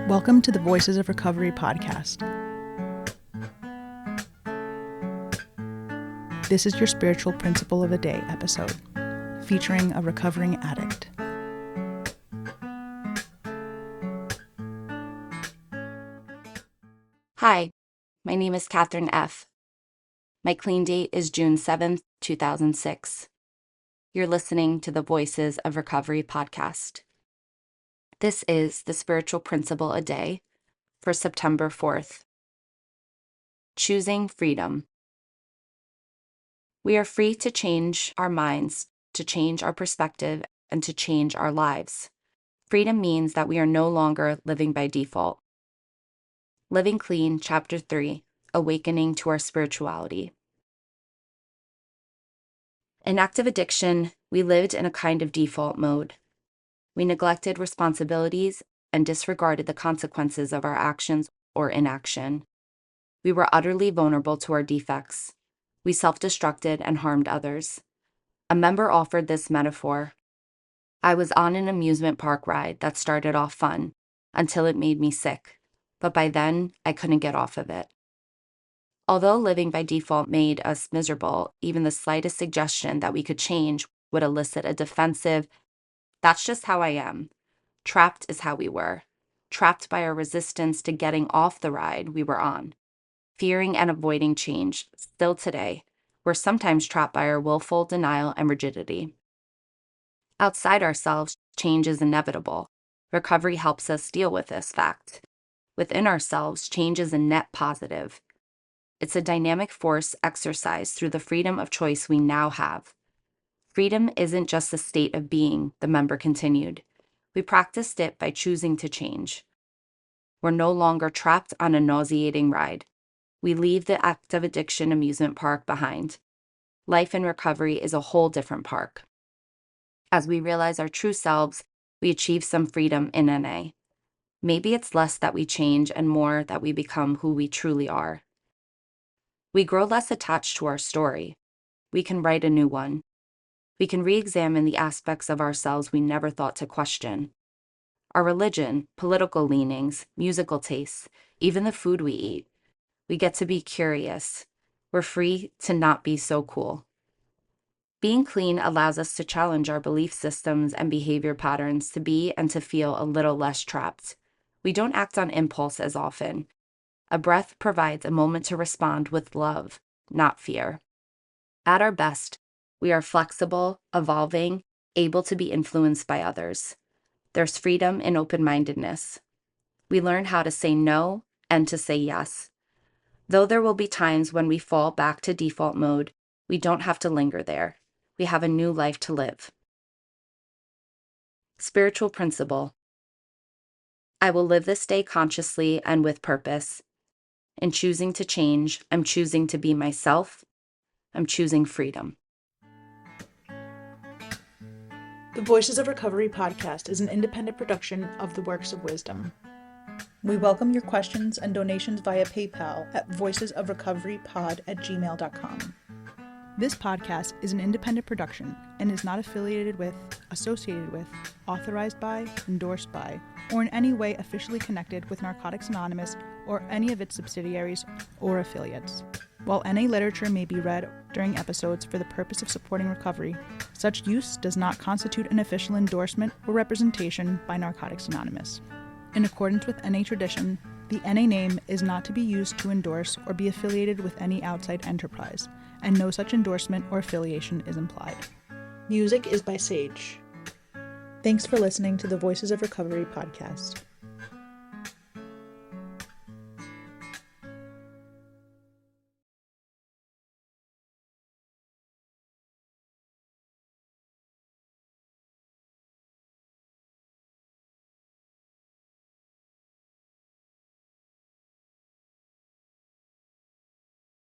Welcome to the Voices of Recovery podcast. This is your spiritual principle of a day episode, featuring a recovering addict. Hi, my name is Katherine F. My clean date is June 7th, 2006. You're listening to the Voices of Recovery podcast. This is the spiritual principle a day for September 4th. Choosing freedom. We are free to change our minds, to change our perspective, and to change our lives. Freedom means that we are no longer living by default. Living Clean, Chapter 3, Awakening to Our Spirituality. In active addiction, we lived in a kind of default mode. We neglected responsibilities and disregarded the consequences of our actions or inaction. We were utterly vulnerable to our defects. We self-destructed and harmed others. A member offered this metaphor. I was on an amusement park ride that started off fun until it made me sick, but by then I couldn't get off of it. Although living by default made us miserable, even the slightest suggestion that we could change would elicit a defensive, "That's just how I am." Trapped is how we were. Trapped by our resistance to getting off the ride we were on. Fearing and avoiding change. Still today, we're sometimes trapped by our willful denial and rigidity. Outside ourselves, change is inevitable. Recovery helps us deal with this fact. Within ourselves, change is a net positive. It's a dynamic force exercised through the freedom of choice we now have. Freedom isn't just a state of being, the member continued. We practiced it by choosing to change. We're no longer trapped on a nauseating ride. We leave the active addiction amusement park behind. Life in recovery is a whole different park. As we realize our true selves, we achieve some freedom in NA. Maybe it's less that we change and more that we become who we truly are. We grow less attached to our story. We can write a new one. We can re-examine the aspects of ourselves we never thought to question. Our religion, political leanings, musical tastes, even the food we eat. We get to be curious. We're free to not be so cool. Being clean allows us to challenge our belief systems and behavior patterns to be and to feel a little less trapped. We don't act on impulse as often. A breath provides a moment to respond with love, not fear. At our best, we are flexible, evolving, able to be influenced by others. There's freedom in open-mindedness. We learn how to say no and to say yes. Though there will be times when we fall back to default mode, we don't have to linger there. We have a new life to live. Spiritual principle. I will live this day consciously and with purpose. In choosing to change, I'm choosing to be myself. I'm choosing freedom. The Voices of Recovery podcast is an independent production of the Works of Wisdom. We welcome your questions and donations via PayPal at voicesofrecoverypod@gmail.com. This podcast is an independent production and is not affiliated with, associated with, authorized by, endorsed by, or in any way officially connected with Narcotics Anonymous or any of its subsidiaries or affiliates. While NA literature may be read during episodes for the purpose of supporting recovery, such use does not constitute an official endorsement or representation by Narcotics Anonymous. In accordance with NA tradition, the NA name is not to be used to endorse or be affiliated with any outside enterprise, and no such endorsement or affiliation is implied. Music is by Sage. Thanks for listening to the Voices of Recovery podcast.